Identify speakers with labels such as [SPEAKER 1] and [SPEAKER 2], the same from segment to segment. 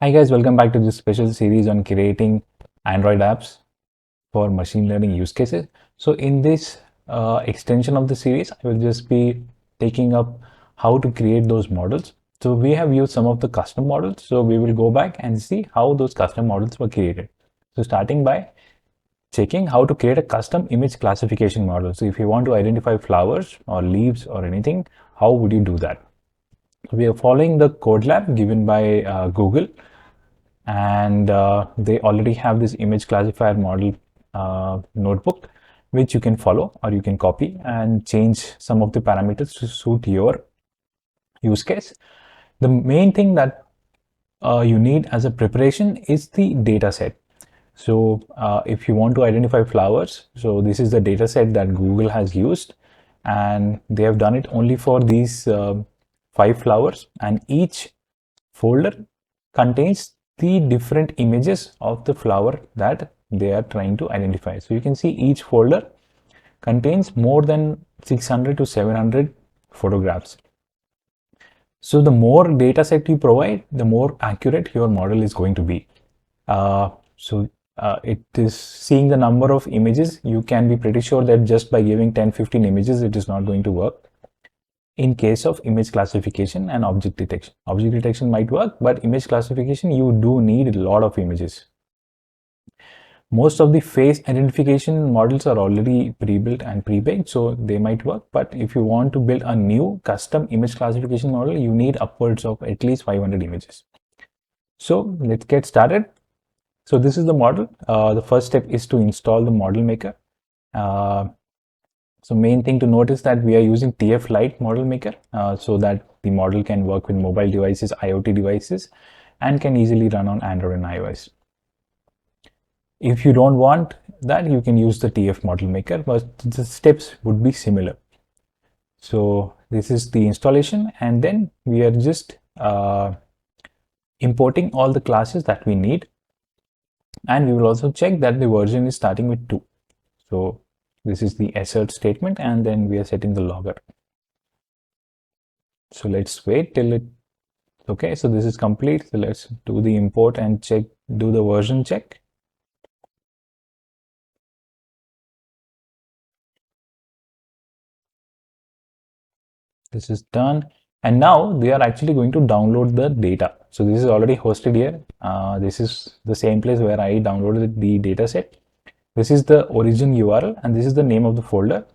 [SPEAKER 1] Hi guys, welcome back to this special series on creating Android apps for machine learning use cases. So in this extension of the series, I will just be taking up how to create those models. So we have used some of the custom models. So we will go back and see how those custom models were created. So starting by checking how to create a custom image classification model. So if you want to identify flowers or leaves or anything, how would you do that? We are following the code lab given by Google, and they already have this image classifier model notebook which you can follow or you can copy and change some of the parameters to suit your use case. The main thing that you need as a preparation is the data set. So if you want to identify flowers, so this is the data set that Google has used, and they have done it only for these 5 flowers, and each folder contains the different images of the flower that they are trying to identify. So you can see each folder contains more than 600 to 700 photographs. So the more data set you provide, the more accurate your model is going to be. It is seeing the number of images. You can be pretty sure that just by giving 10-15 images, it is not going to work. In case of image classification and object detection. Object detection might work, but image classification, you do need a lot of images. Most of the face identification models are already pre-built and pre-baked, so they might work. But if you want to build a new custom image classification model, you need upwards of at least 500 images. So let's get started. So this is the model. The first step is to install the model maker. So main thing to note is that we are using TF Lite model maker so that the model can work with mobile devices, IoT devices, and can easily run on Android and iOS. If you don't want that, you can use the TF model maker, but the steps would be similar. So this is the installation, and then we are just importing all the classes that we need, and we will also check that the version is starting with 2. So this is the assert statement, and then we are setting the logger. So let's wait till it. Okay, so this is complete. So let's do the import and check, do the version check. This is done. And now we are actually going to download the data. So this is already hosted here. This is the same place where I downloaded the data set. This is the origin URL, and this is the name of the folder.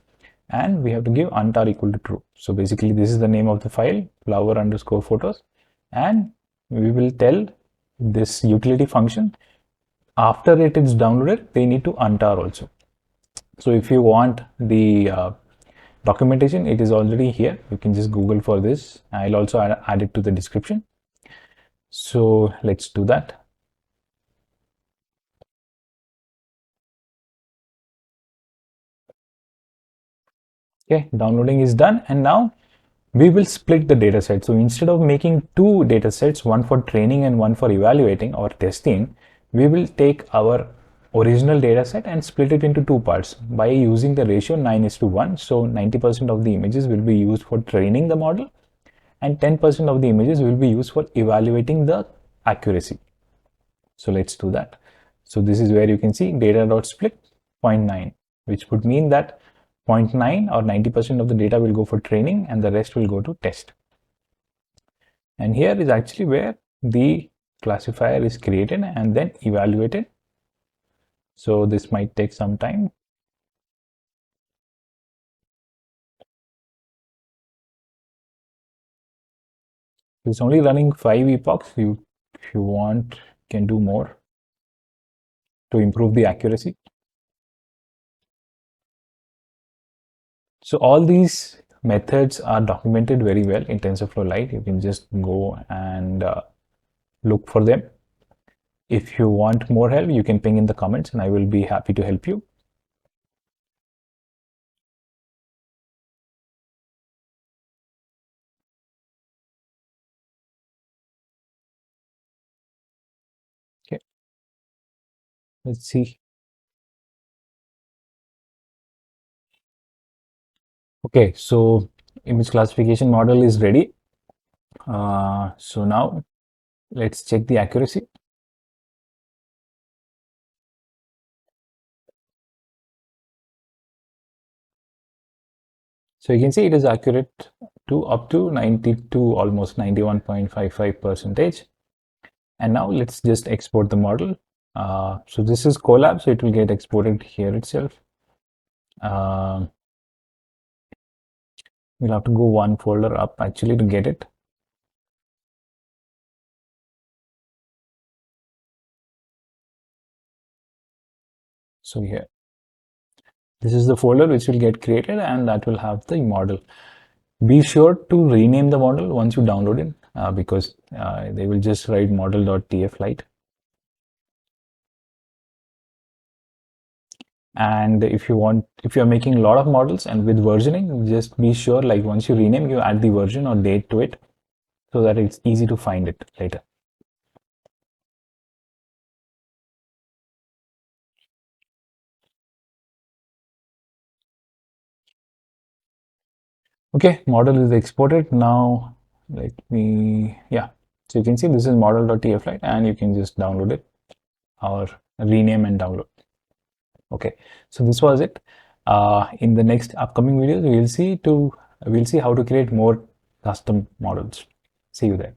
[SPEAKER 1] And we have to give untar equal to true. So basically this is the name of the file, flower underscore photos. And we will tell this utility function, after it is downloaded, they need to untar also. So if you want the documentation, it is already here. You can just Google for this. I'll also add it to the description. So let's do that. Okay, downloading is done, and now we will split the data set. So instead of making 2 data sets, one for training and one for evaluating or testing, we will take our original data set and split it into 2 parts by using the ratio 9:1. So 90% of the images will be used for training the model, and 10% of the images will be used for evaluating the accuracy. So let's do that. So this is where you can see data.split 0.9, which would mean that 0.9 or 90% of the data will go for training and the rest will go to test. And here is actually where the classifier is created and then evaluated. So this might take some time. It's only running 5 epochs. If you want, can do more to improve the accuracy. So all these methods are documented very well in TensorFlow Lite. You can just go and look for them. If you want more help, you can ping in the comments and I will be happy to help you. Okay, let's see. Okay, so image classification model is ready. So now Let's check the accuracy. So you can see it is accurate to up to 92, almost 91.55 percentage. And now let's just export the model. So this is Colab, so it will get exported here itself. We'll have to go one folder up actually to get it. So here, this is the folder which will get created, and that will have the model. Be sure to rename the model once you download it, because they will just write model.tflite. And if you're making a lot of models and with versioning, just be sure, like once you rename, you add the version or date to it so that it's easy to find it later. Okay, model is exported. Now let me, yeah. So you can see this is model.tflite, and you can just download it or rename and download. Okay, so this was it. In the next upcoming videos, we'll see how to create more custom models. See you there.